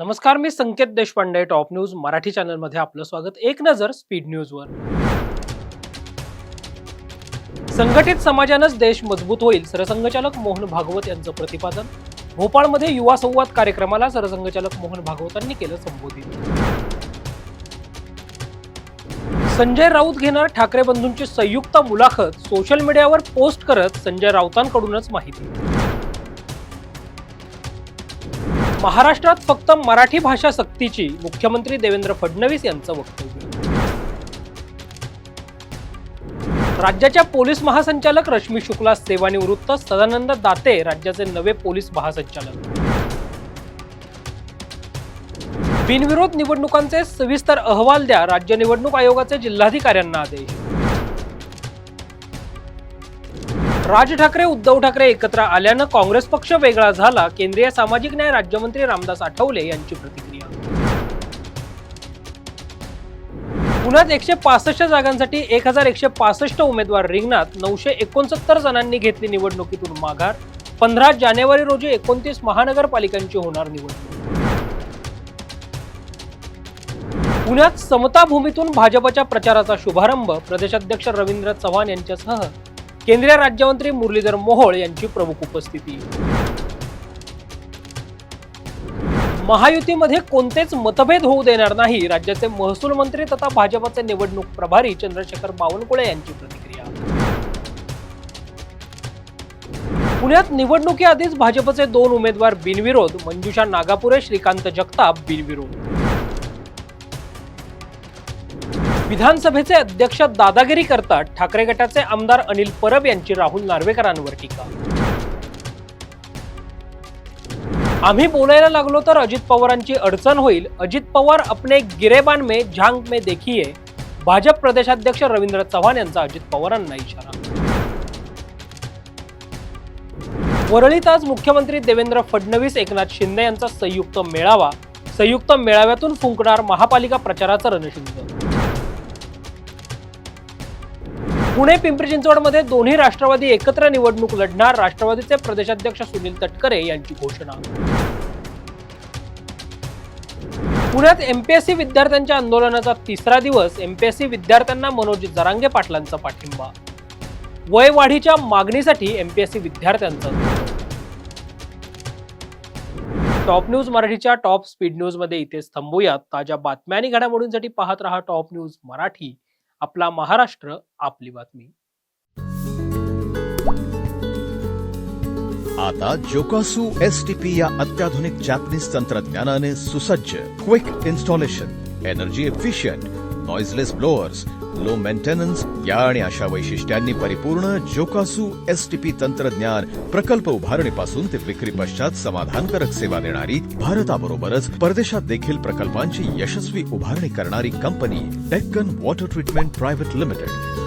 नमस्कार, मी Sanket Deshpande. Top news Marathi channel मध्ये आपलं स्वागत. एक नजर स्पीड न्यूज वर. संघटित समाजानंच देश मजबूत होईल, सरसंघचालक मोहन भागवत यांचं प्रतिपादन. भोपाळमध्ये युवा संवाद कार्यक्रमाला सरसंघचालक मोहन भागवतांनी केलं संबोधित. संजय राऊत घेणार ठाकरे बंधूंची संयुक्त मुलाखत, सोशल मीडियावर पोस्ट करत संजय राऊतांकडूनच माहिती. महाराष्ट्रात फक्त मराठी भाषा सक्तीची, मुख्यमंत्री देवेंद्र फडणवीस यांचं वक्तव्य. राज्याच्या पोलीस महासंचालक रश्मी शुक्ला सेवानिवृत्त, सदानंद दाते राज्याचे नवे पोलीस महासंचालक. बिनविरोध निवडणुकांचे सविस्तर अहवाल द्या, राज्य निवडणूक आयोगाचे जिल्हाधिकाऱ्यांना आदेश. राज ठाकरे उद्धव ठाकरे एकत्र आल्यानं काँग्रेस पक्ष वेगळा झाला, केंद्रीय सामाजिक न्याय राज्यमंत्री रामदास आठवले यांची प्रतिक्रिया. पुण्यात 165 जागांसाठी 1165 उमेदवार रिंगणात, 969 जणांनी घेतली निवडणुकीतून माघार. 15 जानेवारी रोजी 29 महानगरपालिकांची होणार निवडणूक. पुण्यात समता भूमीतून भाजपच्या प्रचाराचा शुभारंभ, प्रदेशाध्यक्ष रवींद्र चव्हाण यांच्यासह केंद्रीय राज्यमंत्री मुरलीधर मोहोळ यांची प्रमुख उपस्थिती. महायुतीमध्ये कोणतेच मतभेद होऊ देणार नाही, राज्याचे महसूल मंत्री तथा भाजपचे निवडणूक प्रभारी चंद्रशेखर बावनकुळे यांची प्रतिक्रिया. पुण्यात निवडणुकीआधीच भाजपचे 2 उमेदवार बिनविरोध, मंजुषा नागापुरे, श्रीकांत जगताप बिनविरोध. विधानसभेचे अध्यक्ष दादागिरी करतात, ठाकरे गटाचे आमदार अनिल परब यांची राहुल नार्वेकरांवर टीका. आम्ही बोलायला लागलो तर अजित पवारांची अडचण होईल, अजित पवार अपने गिरेबान में झांक में देखिए, भाजप प्रदेशाध्यक्ष रवींद्र चव्हाण यांचा अजित पवारांना इशारा. वरळीत आज मुख्यमंत्री देवेंद्र फडणवीस एकनाथ शिंदे यांचा संयुक्त मेळावा, संयुक्त मेळाव्यातून फुंकणार महापालिका प्रचाराचं रणशिंग. पुणे पिंपरी चिंचवडमध्ये दोन्ही राष्ट्रवादी एकत्र निवडणूक लढणार, राष्ट्रवादीचे प्रदेशाध्यक्ष सुनील तटकरे यांची घोषणा. पुण्यात एमपीएससी विद्यार्थ्यांच्या आंदोलनाचा 3रा दिवस, एमपीएससी विद्यार्थ्यांना मनोज जरांगे पाटलांचा पाठिंबा. वय वाढीच्या मागणीसाठी एमपीएससी विद्यार्थ्यांचा. टॉप न्यूज मराठीच्या टॉप स्पीड न्यूज मध्ये इथेच थांबूयात. ताज्या बातम्या आणि घडामोडींसाठी पाहत रहा टॉप न्यूज मराठी. आपला महाराष्ट्र, आपली बातमी. आता जोकासू एसटीपी या अत्याधुनिक जॅपनीज तंत्रज्ञानाने सुसज्ज, quick installation, energy efficient, noiseless blowers, low maintenance या आणि अशा वैशिष्ट्यांनी परिपूर्ण जोकासू एसटीपी तंत्रज्ञान प्रकल्प उभारणीपासून ते विक्री पश्चात समाधानकारक सेवा देणारी, भारताबरोबरच परदेशात देखील प्रकल्पांची यशस्वी उभारणी करणारी company Deccan water treatment private limited.